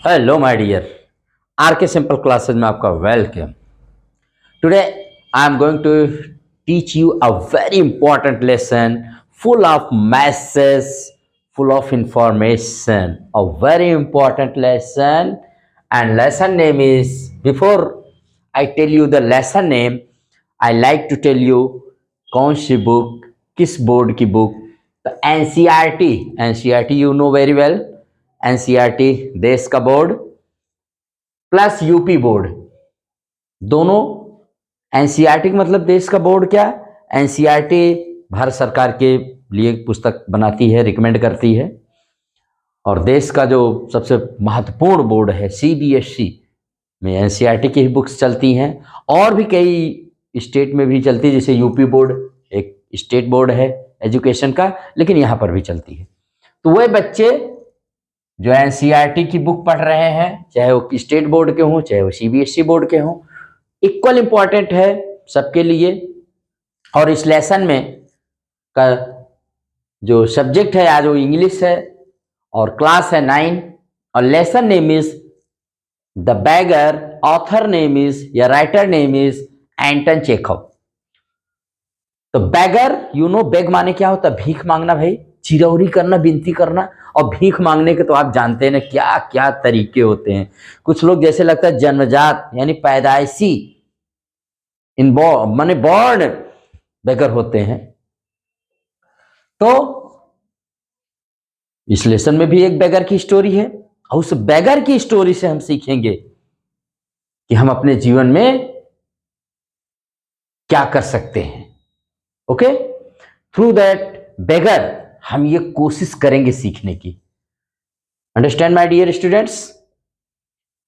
Hello my dear R K simple classes में आपका वेलकम। Today I am going to teach you a very important lesson full of masses, full of information, a very important lesson. And lesson name is, before I tell you the lesson name, I like to tell you कौन सी book, किस board की book. तो NCERT, NCERT you know very well. NCERT देश का board plus UP board, दोनों। NCERT का मतलब देश का बोर्ड क्या, एनसीईआरटी भारत सरकार के लिए पुस्तक बनाती है, रिकमेंड करती है। और देश का जो सबसे महत्वपूर्ण बोर्ड है सीबीएसई में एनसीईआरटी की ही बुक्स चलती हैं। और भी कई स्टेट में भी चलती है, जैसे यूपी बोर्ड एक स्टेट बोर्ड है एजुकेशन का, लेकिन यहाँ पर भी चलती है। तो वह बच्चे जो एनसीईआरटी की बुक पढ़ रहे हैं, चाहे वो स्टेट बोर्ड के हों चाहे वो सीबीएसई बोर्ड के हों, इक्वल इंपॉर्टेंट है सबके लिए। और इस लेसन में का जो सब्जेक्ट है आज वो इंग्लिश है और क्लास है 9 और lesson name is the beggar, author name is या writer name is Anton Chekhov. तो बैगर, यू नो बेग माने क्या होता है, भीख मांगना भाई, चिरौरी करना, विनती करना। और भीख मांगने के तो आप जानते हैं ना क्या क्या तरीके होते हैं। कुछ लोग जैसे लगता है जन्मजात यानी पैदाइशी माने बॉर्न बेगर होते हैं। तो इस लेसन में भी एक बेगर की स्टोरी है और उस बेगर की स्टोरी से हम सीखेंगे कि हम अपने जीवन में क्या कर सकते हैं। ओके, थ्रू दैट बेगर हम ये कोशिश करेंगे सीखने की। Understand my dear students.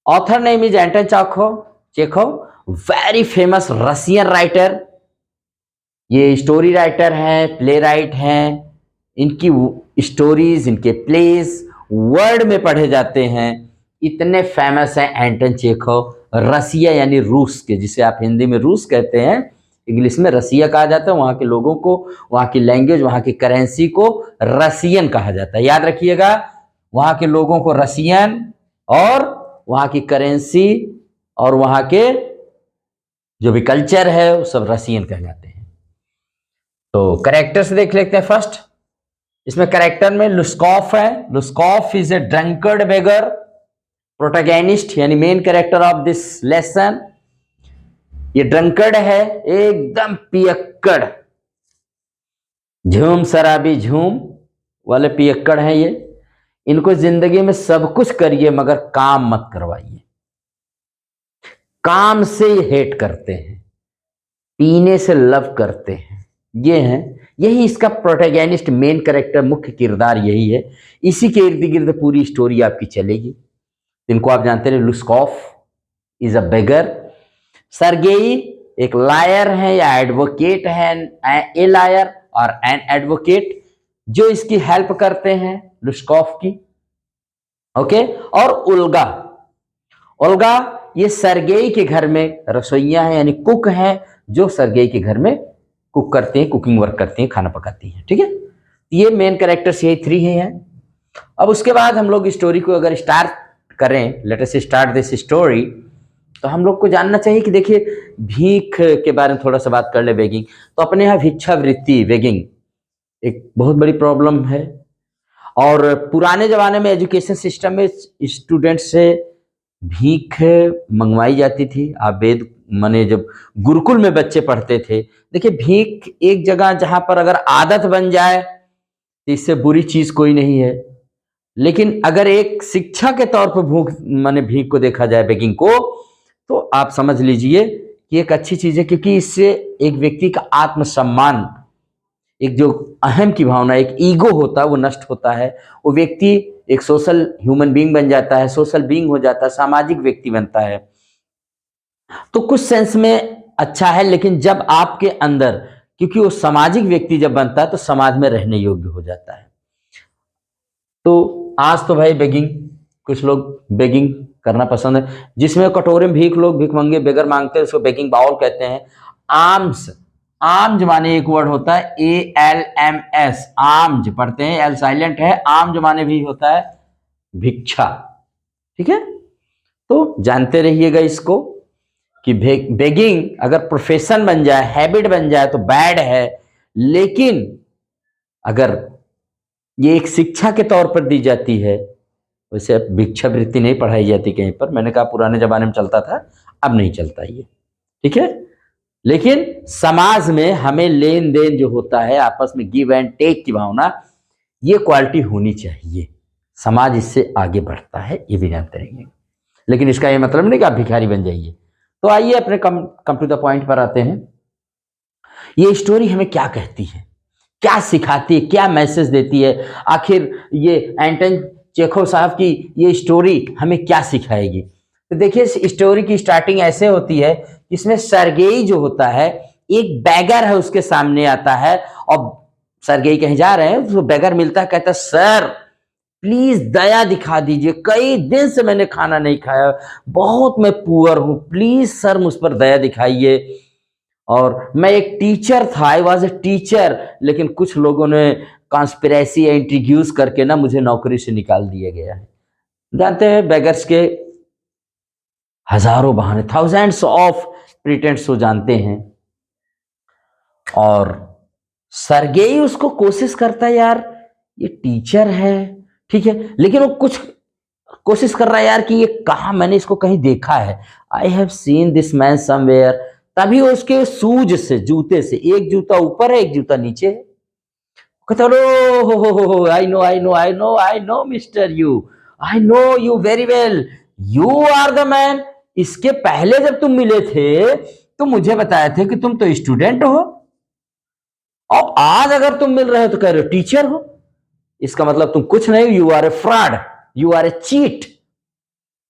Author name is Anton Chekhov, very famous Russian writer. ये स्टोरी राइटर हैं, प्ले राइट हैं। इनकी स्टोरीज, इनके प्लेस वर्ल्ड में पढ़े जाते हैं, इतने फेमस हैं एंटन चेखव। रसिया यानी रूस के, जिसे आप हिंदी में रूस कहते हैं, इंग्लिश में रसिया कहा जाता है। वहाँ के लोगों को, वहाँ की लैंग्वेज, वहाँ की करेंसी को रसियन कहा जाता है। याद रखिएगा, वहाँ के लोगों को रसियन और वहाँ की करेंसी और वहाँ के जो भी कल्चर है वो सब रसियन कहलाते हैं। तो कैरेक्टर से देख लेते हैं। फर्स्ट इसमें कैरेक्टर में लुस्कॉफ है। Lushkoff is a drunkard beggar, protagonist यानी main character of this lesson. ये ड्रंकर्ड है, एकदम पियक्कड़, झूम शराबी झूम वाले पियक्कड़ हैं ये। इनको जिंदगी में सब कुछ करिए मगर काम मत करवाइए। काम से हेट करते हैं, पीने से लव करते हैं। ये है, यही इसका प्रोटैगनिस्ट मेन कैरेक्टर, मुख्य किरदार यही है। इसी के इर्द गिर्द पूरी स्टोरी आपकी चलेगी। इनको आप जानते हैं, लुस्कॉफ इज अ बेगर। सरगेई एक लायर है या एडवोकेट है, ए लायर और एन एडवोकेट, जो इसकी हेल्प करते हैं लुस्कॉफ की। ओके, और उल्गा, ओल्गा ये सरगेई के घर में रसोइया है यानी कुक है, जो सरगेई के घर में कुक करते हैं, कुकिंग वर्क करती हैं, खाना पकाती हैं। ठीक है, ये मेन कैरेक्टर्स यही 3 ही हैं। अब उसके बाद हम लोग स्टोरी को अगर स्टार्ट करें, let us start this story, तो हम लोग को जानना चाहिए कि देखिए भीख के बारे में थोड़ा सा बात कर ले। बेगिंग, तो अपने यहाँ भिक्षावृत्ति, बेगिंग एक बहुत बड़ी प्रॉब्लम है। और पुराने जमाने में एजुकेशन सिस्टम में स्टूडेंट से भीख मंगवाई जाती थी। आप वेद माने जब गुरुकुल में बच्चे पढ़ते थे, देखिए भीख एक जगह जहां पर अगर आदत बन जाए तो इससे बुरी चीज कोई नहीं है। लेकिन अगर एक शिक्षा के तौर पर भूख माने भीख को देखा जाए, बेगिंग को, तो आप समझ लीजिए कि एक अच्छी चीज है, क्योंकि इससे एक व्यक्ति का आत्मसम्मान, एक जो अहम की भावना, एक ईगो होता है, वो नष्ट होता है। वो व्यक्ति एक सोशल ह्यूमन बीइंग बन जाता है, सोशल बीइंग हो जाता है, सामाजिक व्यक्ति बनता है। तो कुछ सेंस में अच्छा है, लेकिन जब आपके अंदर, क्योंकि वो सामाजिक व्यक्ति जब बनता है तो समाज में रहने योग्य हो जाता है। तो आज तो भाई बेगिंग, कुछ लोग बेगिंग करना पसंद है, जिसमें कटोरे में भीख, लोग भीख मंगे बेगर मांगते हैं, उसको बेगिंग बाउल कहते हैं। आर्म्स, आर्म्स माने एक वर्ड होता है ALMS, आर्म्स पढ़ते हैं, एल साइलेंट है। आर्म्स माने भी होता है भिक्षा। ठीक है, तो जानते रहिएगा इसको कि बेगिंग अगर प्रोफेशन बन जाए, हैबिट बन जाए तो बैड है, लेकिन अगर ये एक शिक्षा के तौर पर दी जाती है, वैसे अब भिक्षावृत्ति नहीं पढ़ाई जाती कहीं पर, मैंने कहा पुराने जमाने में चलता था, अब नहीं चलता ये, ठीक है। लेकिन समाज में हमें लेन देन जो होता है, आपस में गिव एंड टेक की भावना, ये क्वालिटी होनी चाहिए, समाज इससे आगे बढ़ता है, ये भी जानते रहेंगे। लेकिन इसका ये मतलब नहीं कि आप भिखारी बन जाइए। तो आइए अपने कम टू द पॉइंट पर आते हैं। ये स्टोरी हमें क्या कहती है, क्या सिखाती है, क्या मैसेज देती है, आखिर ये एंटन चेखोव साहब की ये स्टोरी हमें क्या सिखाएगी। तो देखिए, इस स्टोरी की स्टार्टिंग ऐसे होती है, इसमें सर्गेई जो होता है, एक बैगर है, उसके सामने आता है, और सर्गेई कहीं जा रहे हैं, तो बैगर मिलता है, कहता है सर प्लीज दया दिखा दीजिए, कई दिन से मैंने खाना नहीं खाया, बहुत मैं पुअर हूं, प्लीज सर मुझ पर दया दिखाइए। और मैं एक टीचर था, आई वॉज ए टीचर, लेकिन कुछ लोगों ने कॉन्स्पिरेसी इंट्रोड्यूस करके ना मुझे नौकरी से निकाल दिया गया है। जानते हैं बेगर्स के हजारों बहाने, थाउजेंड्स ऑफ प्रिटेंड्स वो जानते हैं। और सर्गेई उसको कोशिश करता है, यार ये टीचर है, ठीक है, लेकिन वो कुछ कोशिश कर रहा है यार कि ये कहा, मैंने इसको कहीं देखा है, I have seen this man somewhere. तभी उसके शूज से, जूते से, एक जूता ऊपर है, एक जूता नीचे है। कहता हो, I know I know I know I know mister you, I know you very well, you are the man. इसके पहले जब तुम मिले थे तो मुझे बताया थे कि तुम तो स्टूडेंट हो, और आज अगर तुम मिल रहे हो तो कह रहे हो टीचर हो। इसका मतलब तुम कुछ नहीं, you are a fraud, you are a cheat,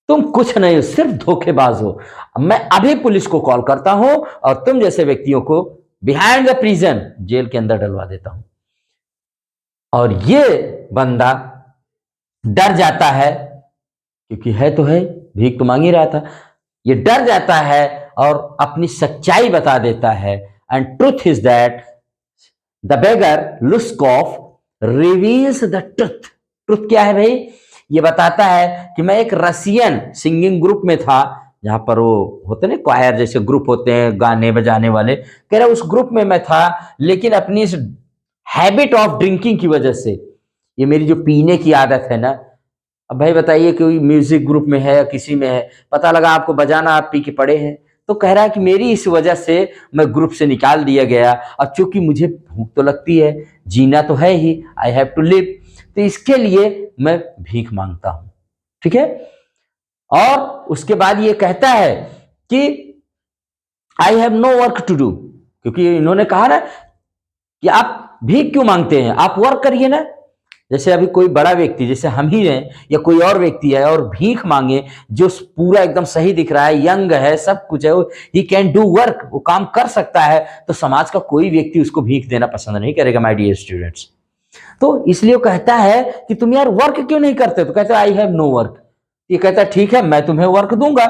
तुम कुछ नहीं हो, सिर्फ धोखेबाज हो। मैं अभी पुलिस को कॉल करता हूं और तुम जैसे व्यक्तियों को बिहाइंड द प्रिजन, जेल के अंदर डलवा देता हूं। और ये बंदा डर जाता है, क्योंकि है तो है, भीख तो मांग ही रहा था, ये डर जाता है और अपनी सच्चाई बता देता है। And truth is that the beggar Lushkoff reveals the truth. Truth क्या है भाई? ये बताता है कि मैं एक रशियन सिंगिंग ग्रुप में था, जहां पर वो होते ना क्वायर जैसे ग्रुप होते हैं गाने बजाने वाले, कह रहा उस ग्रुप में मैं था, लेकिन अपनी इस हैबिट ऑफ ड्रिंकिंग की वजह से, ये मेरी जो पीने की आदत है ना, अब भाई बताइए कोई म्यूजिक ग्रुप में है या किसी में है, पता लगा आपको बजाना, आप पी के पड़े हैं, तो कह रहा है कि मेरी इस वजह से मैं ग्रुप से निकाल दिया गया। अब चूंकि मुझे भूख तो लगती है, जीना तो है ही, आई हैव टू लिव, तो इसके लिए मैं भीख मांगता हूं, ठीक है। और उसके बाद ये कहता है कि I have no work to do, क्योंकि इन्होंने कहा ना कि आप भीख क्यों मांगते हैं, आप वर्क करिए ना। जैसे अभी कोई बड़ा व्यक्ति, जैसे हम ही हैं या कोई और व्यक्ति है और भीख मांगे, जो पूरा एकदम सही दिख रहा है, यंग है, सब कुछ है, ही कैन डू वर्क, वो काम कर सकता है, तो समाज का कोई व्यक्ति उसको भीख देना पसंद नहीं करेगा, माय डियर स्टूडेंट्स। तो इसलिए वो कहता है कि तुम यार वर्क क्यों नहीं करते, तो कहता है आई हैव नो वर्क। ये कहता है ठीक है, मैं तुम्हें वर्क दूंगा,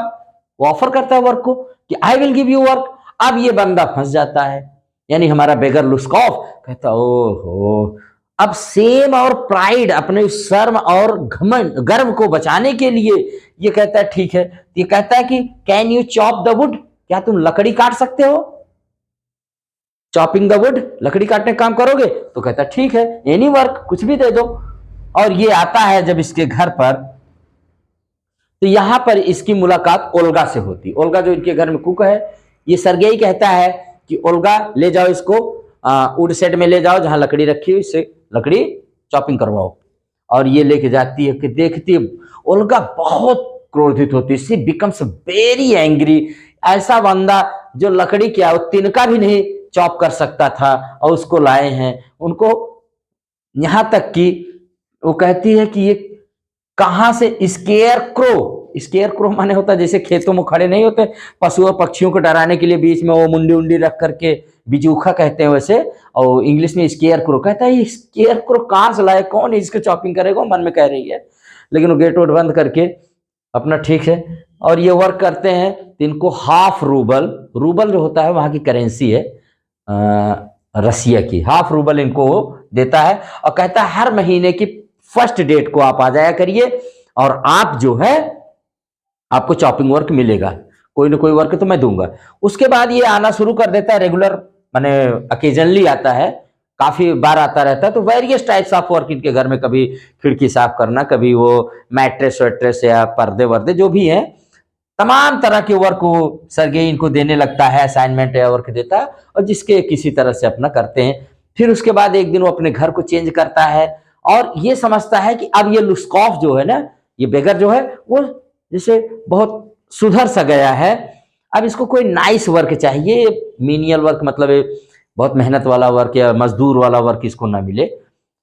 वो ऑफर करता है वर्क को कि I will give you work. अब ये बंदा फंस जाता है, यानी हमारा बेगर लुस्कॉफ कहता ओहो, अब सेम और प्राइड, अपने शर्म और घमंड, गर्व को बचाने के लिए ये कहता है ठीक है। ये कहता है कि can you chop the wood, क्या तुम लकड़ी काट सकते हो, चॉपिंग द वुड, लकड़ी काटने का काम करोगे, तो कहता है ठीक है, एनी वर्क, कुछ भी दे दो। और ये आता है जब इसके घर पर, तो यहां पर इसकी मुलाकात ओल्गा से होती। ओल्गा जो इनके घर में कुक है, ये सर्गेई कहता है कि ओल्गा ले जाओ इसको वुड सेट में ले जाओ, जहां लकड़ी रखी हुई, इससे लकड़ी चॉपिंग करवाओ। और ये लेके जाती है कि देखती है, ओल्गा बहुत क्रोधित होती है, शी बिकम्स वेरी एंग्री। ऐसा बंदा जो लकड़ी क्या, वो तिनका भी नहीं चॉप कर सकता था, और उसको लाए हैं उनको, यहां तक कि वो कहती है कि ये कहां से, स्केयर क्रो, स्केयर क्रो माने होता है जैसे खेतों में खड़े नहीं होते पशुओं पक्षियों को डराने के लिए बीच में वो मुंडी उंडी रख करके, बिजूखा कहते हैं वैसे, और इंग्लिश में स्केयर क्रो। कहता है ये स्केयर क्रो कहां से लाए, कौन इसको चॉपिंग करेगा, मन में कह रही है। लेकिन वो गेट वोट बंद करके अपना ठीक है, और ये वर्क करते हैं। तो इनको हाफ रूबल, रूबल जो होता है वहां की करेंसी है रसिया की, हाफ रूबल इनको देता है, और कहता है हर महीने की फर्स्ट डेट को आप आ जाया करिए, और आप जो है आपको चॉपिंग वर्क मिलेगा, कोई ना कोई वर्क तो मैं दूंगा। उसके बाद ये आना शुरू कर देता है रेगुलर, माने अकेजनली आता है, काफी बार आता रहता है। तो वेरियस टाइप्स ऑफ वर्क इनके घर में, कभी खिड़की साफ करना, कभी वो मैट्रेस वैट्रेस या पर्दे वर्दे जो भी है, तमाम तरह के वर्क वो सरगेई इनको देने लगता है, असाइनमेंट या वर्क देता है, और जिसके किसी तरह से अपना करते हैं। फिर उसके बाद एक दिन वो अपने घर को चेंज करता है और ये समझता है कि अब ये लुस्कॉफ जो है ना, ये बेगर जो है, वो जैसे बहुत सुधर सा गया है, अब इसको कोई नाइस वर्क चाहिए। मीनियल वर्क मतलब बहुत मेहनत वाला वर्क या मजदूर वाला वर्क इसको ना मिले,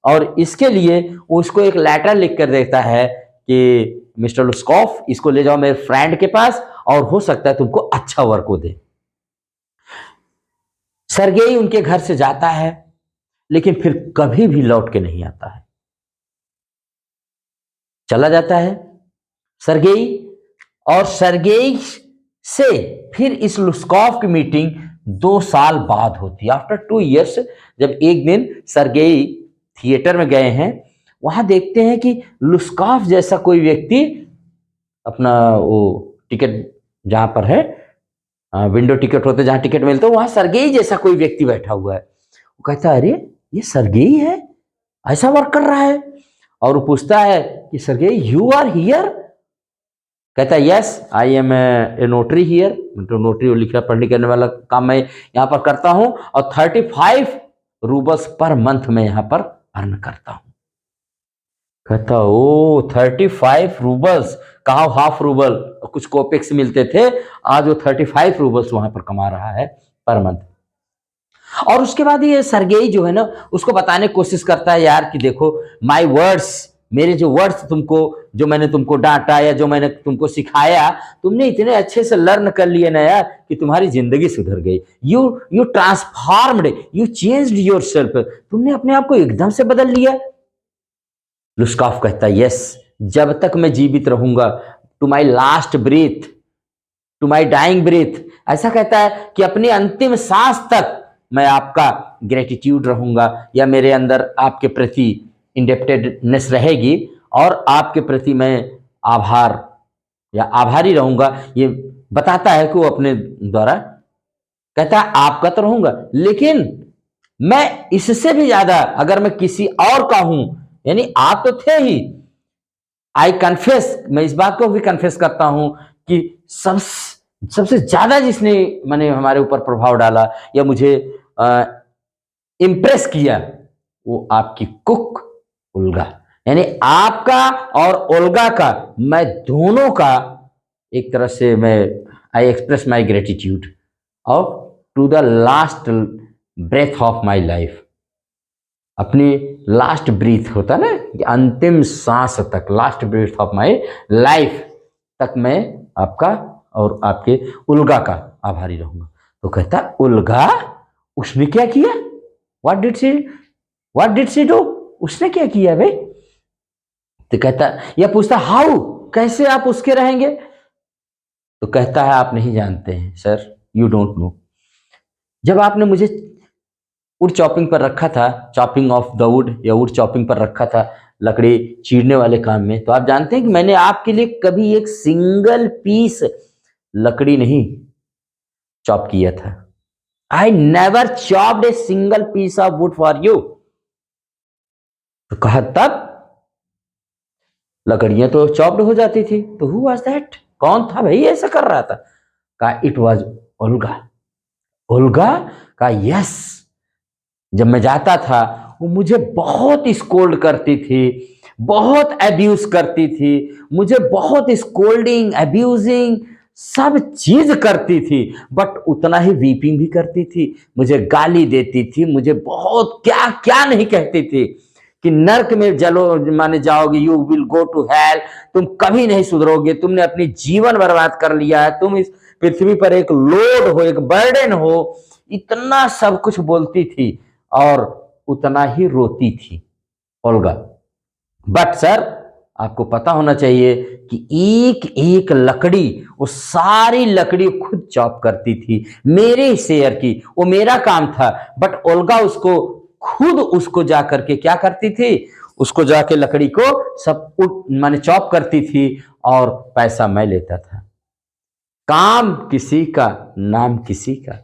और इसके लिए वो उसको एक लेटर लिख कर देता है कि मिस्टर लुस्कॉफ, इसको ले जाओ मेरे फ्रेंड के पास और हो सकता है तुमको अच्छा वर्क वो दे। सरगेई उनके घर से जाता है, लेकिन फिर कभी भी लौट के नहीं आता है, चला जाता है सरगेई। और सरगेई से फिर इस लुस्कॉफ की मीटिंग 2 साल बाद होती है, आफ्टर 2 years। जब एक दिन सरगेई थिएटर में गए हैं, वहां देखते हैं कि लुस्कॉफ जैसा कोई व्यक्ति अपना वो टिकट जहां पर है, विंडो टिकट होते जहां टिकट मिलते वहां सरगेई जैसा कोई व्यक्ति बैठा हुआ है। वो कहता है अरे ये सरगेई है, ऐसा वर्क कर रहा है। और वो पूछता है कि सरगेई यू आर हियर? कहता है yes I am a notary here, मतलब नोटरी लिखना पढ़ने करने वाला काम मैं यहाँ पर करता हूँ, और 35 रूबल्स पर मंथ में यहाँ पर अर्न करता हूँ। कहता ओ 35 रूबल्स, कहा हाफ रूबल, कुछ कोपेक्स मिलते थे, आज वो 35 रूबल्स वहां पर कमा रहा है पर मंथ। और उसके बाद ये सरगेई जो है ना, उसको बताने की कोशिश करता है यार कि देखो माय वर्ड्स, मेरे जो वर्ड्स तुमको, जो मैंने तुमको डांटा या जो मैंने तुमको सिखाया, तुमने इतने अच्छे से लर्न कर लिए ना यार कि तुम्हारी जिंदगी सुधर गई। You transformed, you changed yourself, तुमने अपने आप को एकदम से बदल लिया। लुस्कॉफ कहता है यस, जब तक मैं जीवित रहूंगा, to my last breath, to my dying breath, ऐसा कहता है कि अपनी अंतिम सांस तक मैं आपका ग्रेटिट्यूड रहूंगा, या मेरे अंदर आपके प्रति इंडेप्टेडनेस रहेगी और आपके प्रति मैं आभार या आभारी रहूंगा। ये बताता है कि वो अपने द्वारा कहता है आपका तो रहूंगा, लेकिन मैं इससे भी ज्यादा अगर मैं किसी और का हूं, यानी आप तो थे ही, आई कन्फेस, मैं इस बात को भी कन्फेस करता हूं कि सबसे ज्यादा जिसने मैंने हमारे ऊपर प्रभाव डाला या मुझे इम्प्रेस किया, वो आपकी कुक ओल्गा, यानी आपका और ओल्गा का, मैं दोनों का एक तरह से मैं आई एक्सप्रेस माई ग्रेटिट्यूड और to the last breath of my life, अपनी लास्ट ब्रीथ होता ना कि अंतिम सांस तक, last breath of my life तक मैं आपका और आपके उल्गा का आभारी रहूंगा। तो कहता उल्गा, उसने क्या किया? What did she do? उसने क्या किया भाई? तो कहता, या पूछता हाउ, कैसे आप उसके रहेंगे? तो कहता है आप नहीं जानते हैं सर, यू डोंट नो। जब आपने मुझे वुड चॉपिंग पर रखा था, चॉपिंग ऑफ द वुड या वुड चॉपिंग पर रखा था, लकड़ी चीरने वाले काम में, तो आप जानते हैं कि मैंने आपके लिए कभी एक सिंगल पीस लकड़ी नहीं चॉप किया था। I never chopped a single piece of wood for you. तो कहा तब लकड़ियां तो चॉप्ड हो जाती थी, तो हु वाज दैट? कौन था भाई ऐसा कर रहा था? कहा इट वाज ओल्गा। ओल्गा? कहा यस। जब मैं जाता था वो मुझे बहुत स्कोल्ड करती थी, बहुत अब्यूज करती थी, मुझे बहुत स्कोल्डिंग, अब्यूजिंग सब चीज करती थी, बट उतना ही वीपिंग भी करती थी, मुझे गाली देती थी, मुझे बहुत क्या क्या नहीं कहती थी कि नर्क में जलो माने जाओगे, you will go to hell, तुम कभी नहीं सुधरोगे, तुमने अपनी जीवन बर्बाद कर लिया है, तुम इस पृथ्वी पर एक लोड हो, एक बर्डन हो, इतना सब कुछ बोलती थी और उतना ही रोती थी ओल्गा। बट सर आपको पता होना चाहिए कि एक एक लकड़ी, वो सारी लकड़ी खुद चॉप करती थी, मेरे शेयर की, वो मेरा काम था, बट ओल्गा उसको खुद उसको जा करके क्या करती थी, उसको जाके लकड़ी को सब माने चॉप करती थी और पैसा मैं लेता था। काम किसी का, नाम किसी का।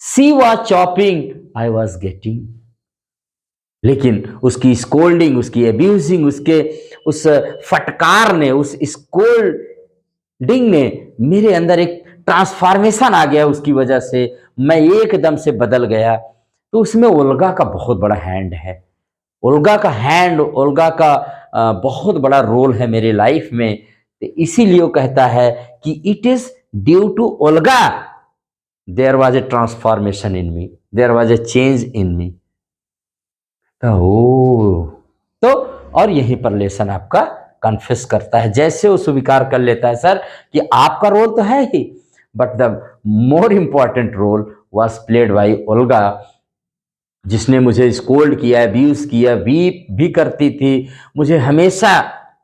She was chopping, I was getting. लेकिन उसकी स्कोल्डिंग, उसकी एब्यूजिंग, उसके उस फटकार ने, उस स्कोल्डिंग ने मेरे अंदर एक ट्रांसफॉर्मेशन आ गया। उसकी वजह से मैं एकदम से बदल गया। तो उसमें ओल्गा का बहुत बड़ा हैंड है। ओल्गा का हैंड, ओल्गा का बहुत बड़ा रोल है मेरे लाइफ में। तो इसीलिए वो कहता है कि it is due to Olga there was a transformation in me, there was a change in me. तो और यहीं पर लेसन आपका कन्फेस करता है। जैसे वो स्वीकार कर लेता है सर कि आपका रोल तो है ही, but the more important role was played by Olga, जिसने मुझे स्कोल्ड किया, अब्यूज किया, वीप भी करती थी, मुझे हमेशा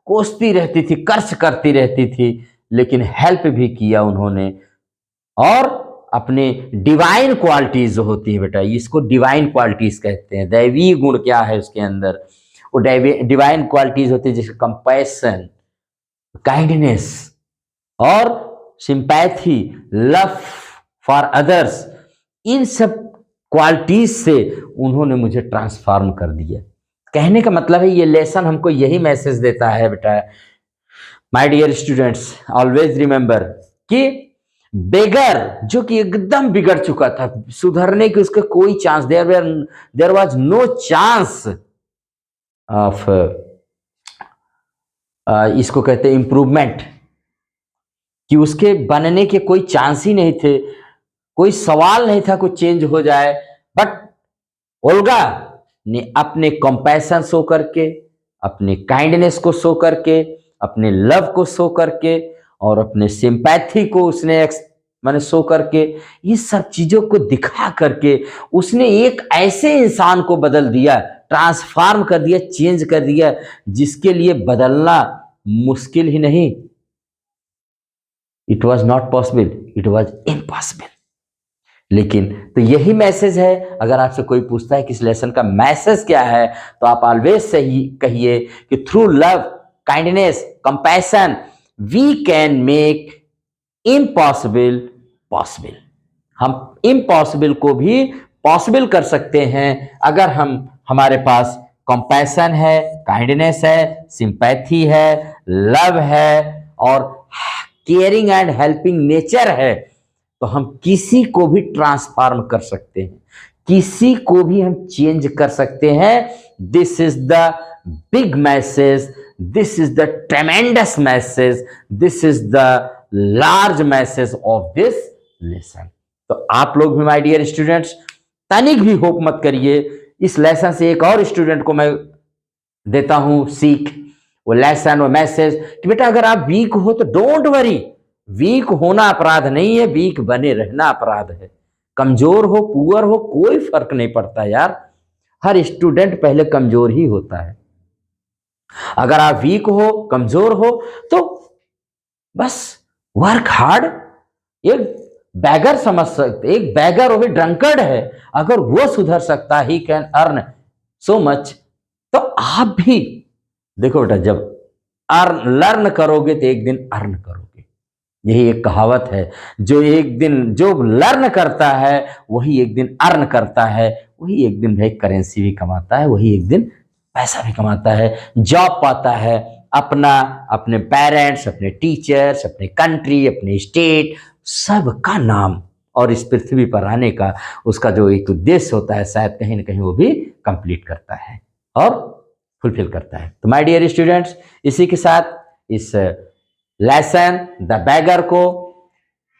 कोसती रहती थी, कर्ज करती रहती थी, लेकिन हेल्प भी किया उन्होंने। और अपने डिवाइन क्वालिटीज जो होती है बेटा, इसको डिवाइन क्वालिटीज कहते हैं। दैवीय गुण क्या है उसके अंदर, वो डिवाइन क्वालिटीज होती है, जैसे कंपैशन, काइंडनेस और सिंपैथी, लव फॉर अदर्स। इन सब क्वालिटीज से उन्होंने मुझे ट्रांसफॉर्म कर दिया। कहने का मतलब है ये लेसन हमको यही मैसेज देता है बेटा, my dear students, always remember कि बेगर जो कि एकदम बिगड़ चुका था, सुधरने की उसका कोई chance, there was no chance of, इसको कहते हैं इम्प्रूवमेंट, कि उसके बनने के कोई चांस ही नहीं थे, कोई सवाल नहीं था कुछ चेंज हो जाए। बट ओल्गा ने अपने कंपैशन शो करके, अपने काइंडनेस को शो करके, अपने लव को शो करके और अपने सिंपैथी को उसने मैंने शो करके, ये सब चीजों को दिखा करके उसने एक ऐसे इंसान को बदल दिया, ट्रांसफॉर्म कर दिया, चेंज कर दिया, जिसके लिए बदलना मुश्किल ही नहीं, it was not possible, it was impossible. लेकिन तो यही मैसेज है। अगर आपसे कोई पूछता है कि इस लेसन का मैसेज क्या है, तो आप ऑलवेज सही कहिए कि through love, kindness, compassion we can make impossible possible. हम इम्पॉसिबल को भी पॉसिबल कर सकते हैं अगर हमारे पास कंपैशन है, काइंडनेस है, सिंपैथी है, लव है और केयरिंग एंड हेल्पिंग नेचर है। तो हम किसी को भी ट्रांसफॉर्म कर सकते हैं, किसी को भी हम चेंज कर सकते हैं। This is the big message, this is the ट्रेमेंडस message, this is the large message of this lesson. तो आप लोग भी माय डियर स्टूडेंट्स तनिक भी होप मत करिए। इस लेसन से एक और स्टूडेंट को मैं देता हूं सीख, वो लेसन, वो मैसेज कि बेटा अगर आप वीक हो तो डोंट वरी, वीक होना अपराध नहीं है, वीक बने रहना अपराध है। कमजोर हो, पुअर हो, कोई फर्क नहीं पड़ता यार, हर स्टूडेंट पहले कमजोर ही होता है। अगर आप वीक हो, कमजोर हो, तो बस वर्क हार्ड। एक बैगर समझ सकते, एक बैगर वो भी ड्रंकर्ड है, अगर वो सुधर सकता, he can earn so much, तो आप भी देखो बेटा, जब अर्न लर्न करोगे तो एक दिन अर्न करोगे। यही एक कहावत है, जो एक दिन जो लर्न करता है वही एक दिन अर्न करता है, वही एक दिन भाई करेंसी भी कमाता है, वही एक दिन पैसा भी कमाता है, जॉब पाता है, अपना, अपने पेरेंट्स, अपने टीचर्स, अपने कंट्री, अपने स्टेट, सबका नाम और इस पृथ्वी पर आने का उसका जो एक उद्देश्य होता है, शायद कहीं ना कहीं वो भी कंप्लीट करता है और फुलफिल करता है। तो माय डियर स्टूडेंट्स, इसी के साथ इस लेसन द बैगर को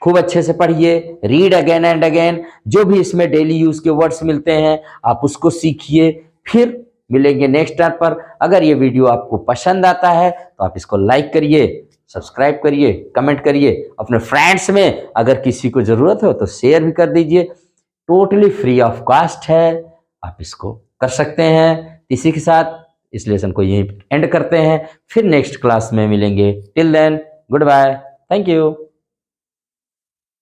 खूब अच्छे से पढ़िए, रीड अगेन एंड अगेन। जो भी इसमें डेली यूज के वर्ड्स मिलते हैं आप उसको सीखिए। फिर मिलेंगे नेक्स्ट टाइम पर। अगर ये वीडियो आपको पसंद आता है तो आप इसको लाइक करिए, सब्सक्राइब करिए, कमेंट करिए, अपने फ्रेंड्स में अगर किसी को जरूरत हो तो शेयर भी कर दीजिए। टोटली फ्री ऑफ कॉस्ट है, आप इसको कर सकते हैं। इसी के साथ इस लेसन को यहीं एंड करते हैं, फिर नेक्स्ट क्लास में मिलेंगे। Till then goodbye, thank you.